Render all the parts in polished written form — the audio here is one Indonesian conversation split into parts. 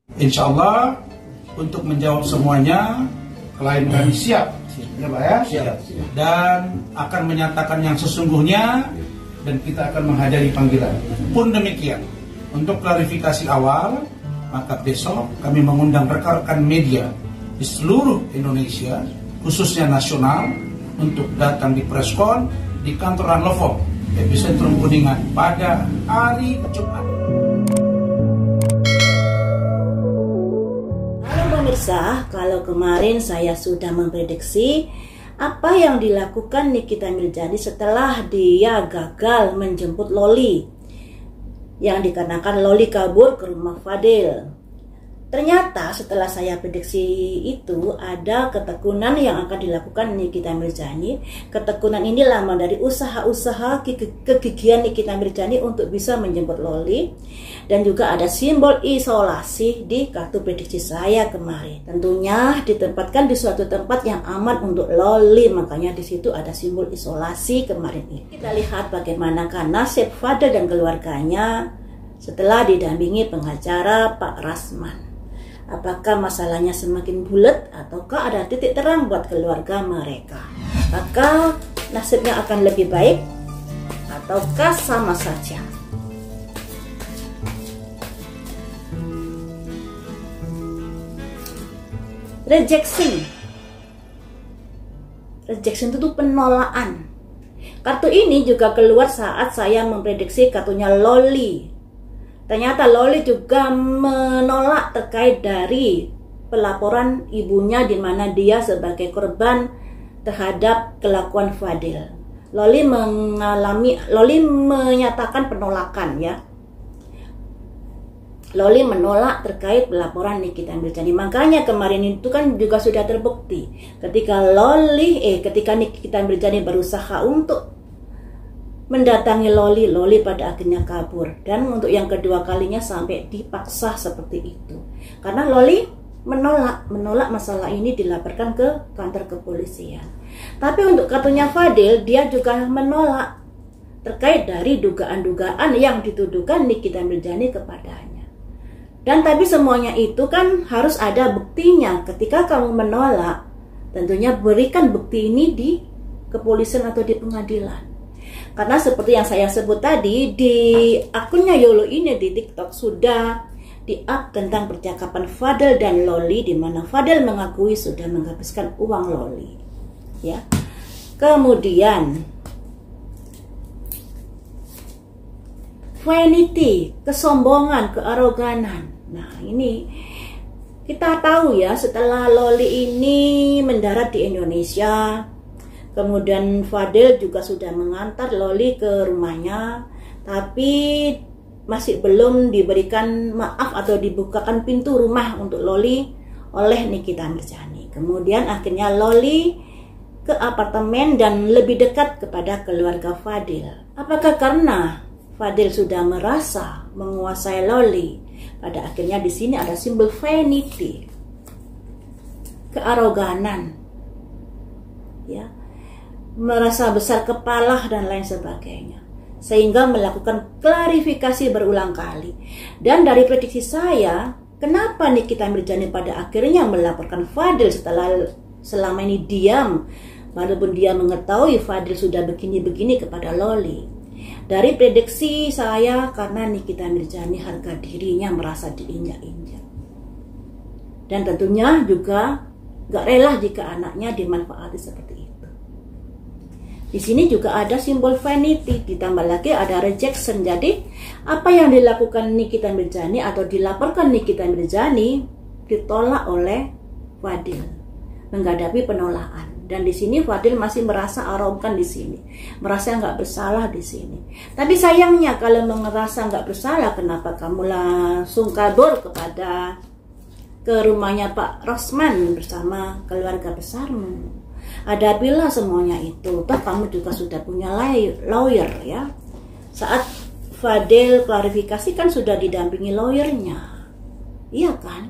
Insya Allah untuk menjawab semuanya, klien kami siap, ya Pak ya, siap. Dan akan menyatakan yang sesungguhnya, dan kita akan menghadiri panggilan. Pun demikian, untuk klarifikasi awal, maka besok kami mengundang rekan-rekan media di seluruh Indonesia, khususnya nasional, untuk datang di preskon di kantor Ranlovo, Epicentrum Kuningan pada hari Jumat. Pemirsa, kalau kemarin saya sudah memprediksi apa yang dilakukan Nikita Mirzani setelah dia gagal menjemput Loli, yang dikarenakan Loli kabur ke rumah Fadil. Ternyata setelah saya prediksi itu ada ketekunan yang akan dilakukan Nikita Mirzani. Ketekunan ini lama dari usaha-usaha kegigihan Nikita Mirzani untuk bisa menjemput Loli. Dan juga ada simbol isolasi di kartu prediksi saya kemarin. Tentunya ditempatkan di suatu tempat yang aman untuk Loli. Makanya di situ ada simbol isolasi kemarin ini. Kita lihat bagaimanakah nasib Fadil dan keluarganya setelah didampingi pengacara Pak Rasman. Apakah masalahnya semakin bulat ataukah ada titik terang buat keluarga mereka? Apakah nasibnya akan lebih baik ataukah sama saja? Rejection itu penolakan. Kartu ini juga keluar saat saya memprediksi kartunya Loli. Ternyata Loli juga menolak terkait dari pelaporan ibunya di mana dia sebagai korban terhadap kelakuan Fadil. Loli menyatakan penolakan ya. Loli menolak terkait pelaporan Nikita Mirzani. Makanya kemarin itu kan juga sudah terbukti ketika Nikita Mirzani berusaha untuk mendatangi Loli, Loli pada akhirnya kabur. Dan untuk yang kedua kalinya sampai dipaksa seperti itu. Karena Loli menolak masalah ini dilaporkan ke kantor kepolisian. Tapi untuk kartunya Fadil, dia juga menolak terkait dari dugaan-dugaan yang dituduhkan Nikita Mirzani kepadanya. Dan tapi semuanya itu kan harus ada buktinya. Ketika kamu menolak, tentunya berikan bukti ini di kepolisian atau di pengadilan. Karena seperti yang saya sebut tadi, di akunnya Yolo ini di TikTok sudah di-up tentang percakapan Fadil dan Loli, di mana Fadil mengakui sudah menghabiskan uang Loli. Ya. Kemudian vanity, kesombongan, kearoganan. Nah, ini kita tahu ya, setelah Loli ini mendarat di Indonesia, kemudian Fadil juga sudah mengantar Loli ke rumahnya, tapi masih belum diberikan maaf atau dibukakan pintu rumah untuk Loli oleh Nikita Mirzani. Kemudian akhirnya Loli ke apartemen dan lebih dekat kepada keluarga Fadil. Apakah karena Fadil sudah merasa menguasai Loli? Pada akhirnya di sini ada simbol vanity, kearoganan, ya, merasa besar kepala dan lain sebagainya, sehingga melakukan klarifikasi berulang kali. Dan dari prediksi saya, kenapa Nikita Mirzani pada akhirnya melaporkan Fadil setelah selama ini diam, walaupun dia mengetahui Fadil sudah begini-begini kepada Loli. Dari prediksi saya, karena Nikita Mirzani harga dirinya merasa diinjak-injak. Dan tentunya juga gak rela jika anaknya dimanfaati seperti itu. Di sini juga ada simbol vanity, ditambah lagi ada rejection. Jadi apa yang dilakukan Nikita Mirzani atau dilaporkan Nikita Mirzani ditolak oleh Fadil, menghadapi penolakan. Dan di sini Fadil masih merasa arogan di sini, merasa nggak bersalah di sini. Tapi sayangnya kalau merasa nggak bersalah, kenapa kamu langsung kabur ke rumahnya Pak Rasman bersama keluarga besarmu? Hadapilah semuanya itu. Toh kamu juga sudah punya lawyer ya. Saat Fadil klarifikasi kan sudah didampingi lawyernya, iya kan?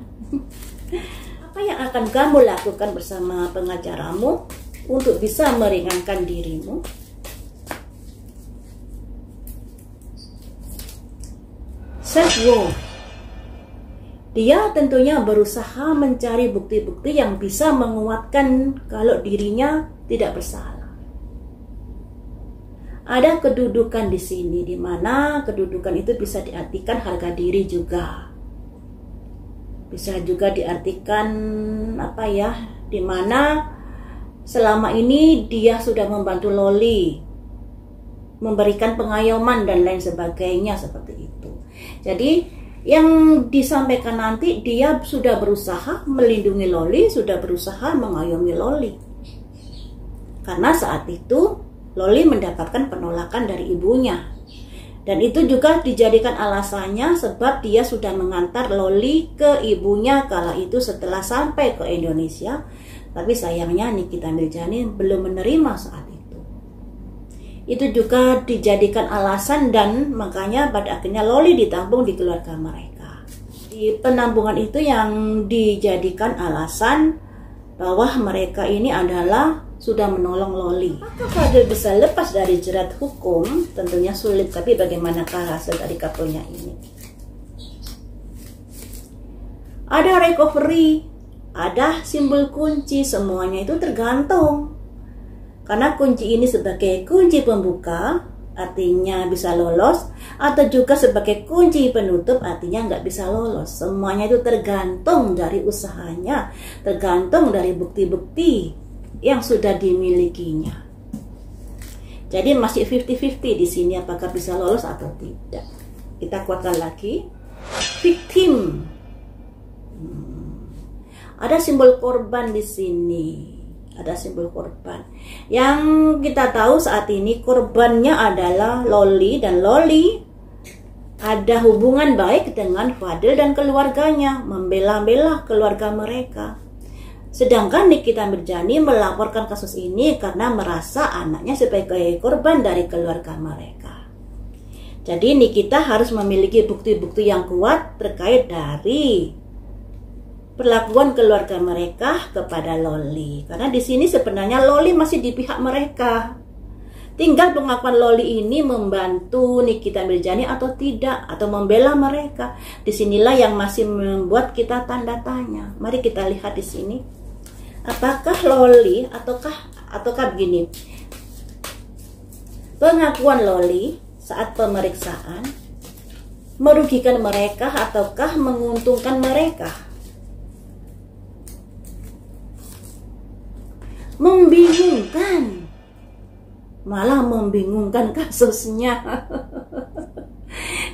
Apa yang akan kamu lakukan bersama pengacaramu untuk bisa meringankan dirimu? Self-worth. dia tentunya berusaha mencari bukti-bukti yang bisa menguatkan kalau dirinya tidak bersalah. Ada kedudukan di sini, di mana kedudukan itu bisa diartikan harga diri juga. Bisa juga diartikan di mana selama ini dia sudah membantu Loli, memberikan pengayoman dan lain sebagainya seperti itu. Jadi yang disampaikan nanti, dia sudah berusaha melindungi Loli, sudah berusaha mengayomi Loli. Karena saat itu Loli mendapatkan penolakan dari ibunya. Dan itu juga dijadikan alasannya sebab dia sudah mengantar Loli ke ibunya kala itu setelah sampai ke Indonesia. Tapi sayangnya Nikita Mirzani belum menerima saat itu. Itu juga dijadikan alasan dan makanya pada akhirnya Loli ditampung di keluarga mereka. Di penampungan itu yang dijadikan alasan bahwa mereka ini adalah sudah menolong Loli. Apakah Fadil bisa lepas dari jerat hukum? Tentunya sulit, tapi bagaimanakah hasil dari kabelnya ini? Ada recovery, ada simbol kunci, semuanya itu tergantung. Karena kunci ini sebagai kunci pembuka, artinya bisa lolos, atau juga sebagai kunci penutup, artinya nggak bisa lolos. Semuanya itu tergantung dari usahanya, tergantung dari bukti-bukti yang sudah dimilikinya. Jadi masih 50-50 di sini apakah bisa lolos atau tidak. Kita kuatkan lagi. Victim. Ada simbol korban di sini. Ada simbol korban. Yang kita tahu saat ini korbannya adalah Loli, dan Loli ada hubungan baik dengan Fadil dan keluarganya, membela-bela keluarga mereka. Sedangkan Nikita Mirzani melaporkan kasus ini karena merasa anaknya sebagai korban dari keluarga mereka. Jadi Nikita harus memiliki bukti-bukti yang kuat terkait dari perlakuan keluarga mereka kepada Loli. Karena di sini sebenarnya Loli masih di pihak mereka. Tinggal pengakuan Loli ini membantu Nikita Mirzani atau tidak, atau membela mereka. Disinilah yang masih membuat kita tanda tanya. Mari kita lihat di sini. Apakah Loli ataukah begini? Pengakuan Loli saat pemeriksaan merugikan mereka ataukah menguntungkan mereka? Membingungkan, malah membingungkan kasusnya.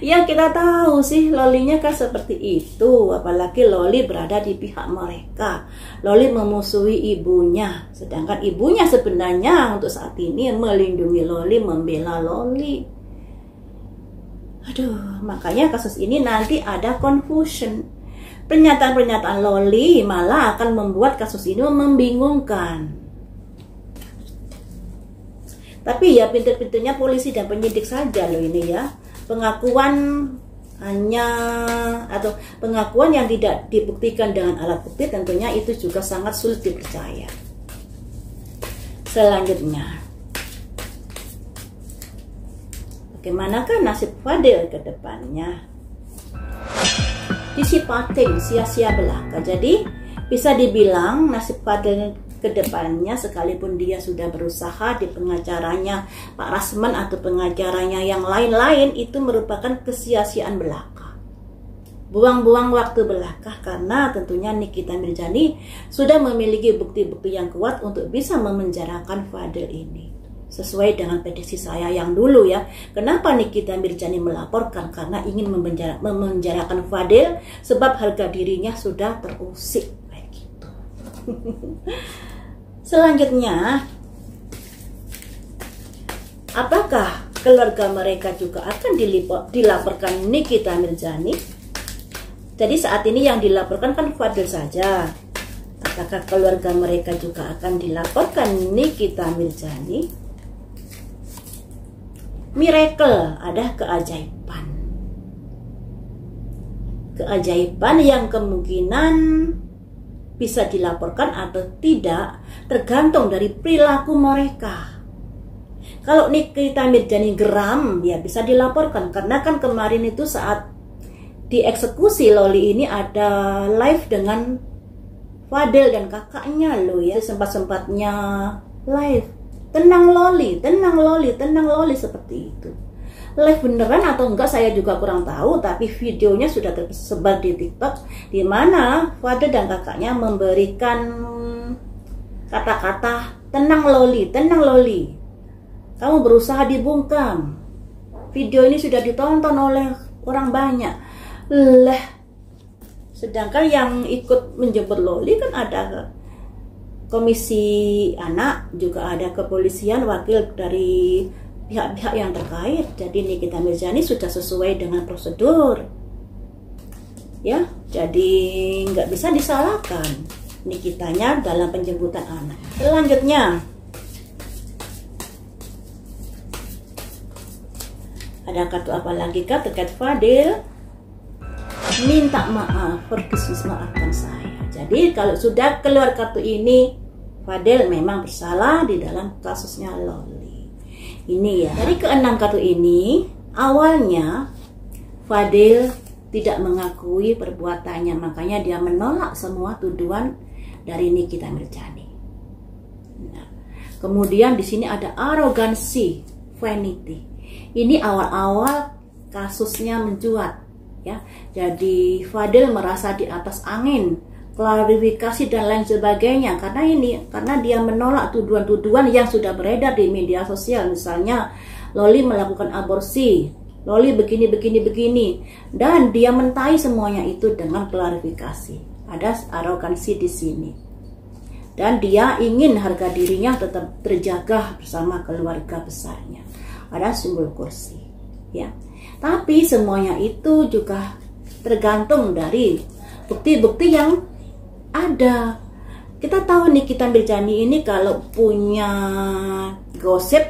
Yang kita tahu sih Lolinya kan seperti itu, apalagi Loli berada di pihak mereka. Loli memusuhi ibunya, sedangkan ibunya sebenarnya untuk saat ini melindungi Loli, membela Loli. Aduh, makanya kasus ini nanti ada confusion. Pernyataan-pernyataan Loli malah akan membuat kasus ini membingungkan. Tapi ya pinter-pinternya polisi dan penyidik saja loh ini ya. Pengakuan yang tidak dibuktikan dengan alat bukti tentunya itu juga sangat sulit dipercaya. Selanjutnya, bagaimanakah nasib Fadil ke depannya? Disipating, sia-sia belaka. Jadi bisa dibilang nasib Fadil kedepannya, sekalipun dia sudah berusaha di pengacaranya Pak Rasman atau pengacaranya yang lain-lain, itu merupakan kesia-siaan belaka, buang-buang waktu belaka, karena tentunya Nikita Mirzani sudah memiliki bukti-bukti yang kuat untuk bisa memenjarakan Fadil ini. Sesuai dengan prediksi saya yang dulu ya, kenapa Nikita Mirzani melaporkan? Karena ingin memenjarakan Fadil sebab harga dirinya sudah terusik kayak gitu. Selanjutnya, apakah keluarga mereka juga akan dilaporkan Nikita Mirzani? Jadi saat ini yang dilaporkan kan Fadil saja. Apakah keluarga mereka juga akan dilaporkan Nikita Mirzani? Miracle, ada keajaiban. Keajaiban yang kemungkinan bisa dilaporkan atau tidak tergantung dari perilaku mereka. Kalau Nikita Mirzani geram, ya bisa dilaporkan, karena kan kemarin itu saat dieksekusi Loli ini ada live dengan Fadil dan kakaknya loh ya, sempat-sempatnya live. Tenang Loli, tenang Loli, tenang Loli, seperti itu. Live beneran atau enggak saya juga kurang tahu, tapi videonya sudah tersebar di TikTok di mana Fadil dan kakaknya memberikan kata-kata tenang Loli, tenang Loli. Kamu berusaha dibungkam. Video ini sudah ditonton oleh orang banyak. Sedangkan yang ikut menjemput Loli kan ada komisi anak, juga ada kepolisian, wakil dari pihak-pihak yang terkait. Jadi Nikita Mirzani sudah sesuai dengan prosedur, ya. Jadi nggak bisa disalahkan Nikitanya dalam penjemputan anak. Selanjutnya ada kartu apa lagi kah terkait Fadil? Minta maaf, Fergus maafkan saya. Jadi kalau sudah keluar kartu ini, Fadil memang bersalah di dalam kasusnya Loli. Ini ya. Dari keenam kartu ini, awalnya Fadil tidak mengakui perbuatannya, makanya dia menolak semua tuduhan dari Nikita Mirzani. Nah, kemudian di sini ada arogansi, vanity. Ini awal-awal kasusnya mencuat. Ya, jadi Fadil merasa di atas angin, klarifikasi dan lain sebagainya karena dia menolak tuduhan-tuduhan yang sudah beredar di media sosial. Misalnya Loli melakukan aborsi, Loli begini, dan dia mentai semuanya itu dengan klarifikasi. Ada arogansi di sini, dan dia ingin harga dirinya tetap terjaga bersama keluarga besarnya. Ada simbol kursi, ya. Tapi semuanya itu juga tergantung dari bukti-bukti yang ada. Kita tahu Nikita Mirzani ini kalau punya gosip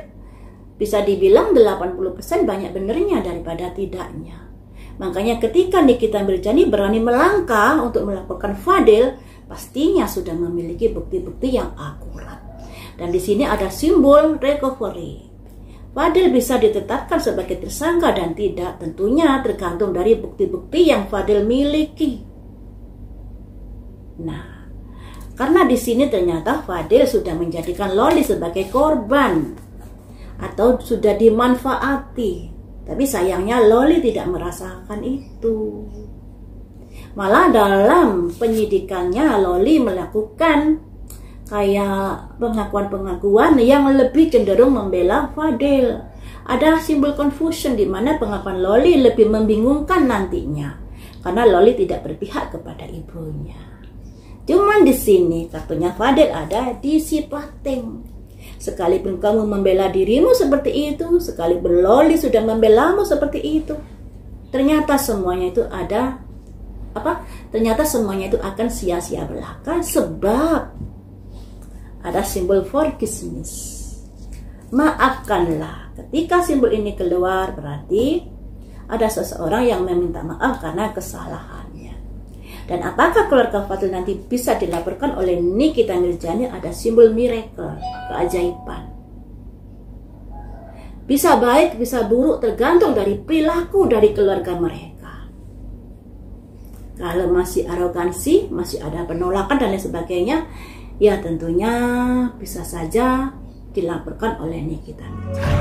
bisa dibilang 80% banyak benernya daripada tidaknya. Makanya ketika Nikita Mirzani berani melangkah untuk melaporkan Fadil, pastinya sudah memiliki bukti-bukti yang akurat. Dan di sini ada simbol recovery. Fadil bisa ditetapkan sebagai tersangka dan tidak, tentunya tergantung dari bukti-bukti yang Fadil miliki. Nah, karena di sini ternyata Fadil sudah menjadikan Loli sebagai korban atau sudah dimanfaati. Tapi sayangnya Loli tidak merasakan itu. Malah dalam penyidikannya Loli melakukan kayak pengakuan-pengakuan yang lebih cenderung membela Fadil. Ada simbol confusion di mana pengakuan Loli lebih membingungkan nantinya karena Loli tidak berpihak kepada ibunya. Cuman di sini kartunya Fadil ada disipating. Sekalipun kamu membela dirimu seperti itu, sekalipun Loli sudah membelamu seperti itu, ternyata semuanya itu ternyata semuanya itu akan sia-sia belaka sebab ada simbol forgiveness. Maafkanlah. Ketika simbol ini keluar berarti ada seseorang yang meminta maaf karena kesalahannya. Dan apakah keluarga Fadil nanti bisa dilaporkan oleh Nikita Mirzani? Ada simbol miracle, keajaiban. Bisa baik, bisa buruk, tergantung dari perilaku dari keluarga mereka. Kalau masih arogansi, masih ada penolakan dan lain sebagainya, ya tentunya bisa saja dilaporkan oleh Nikita Mirzani.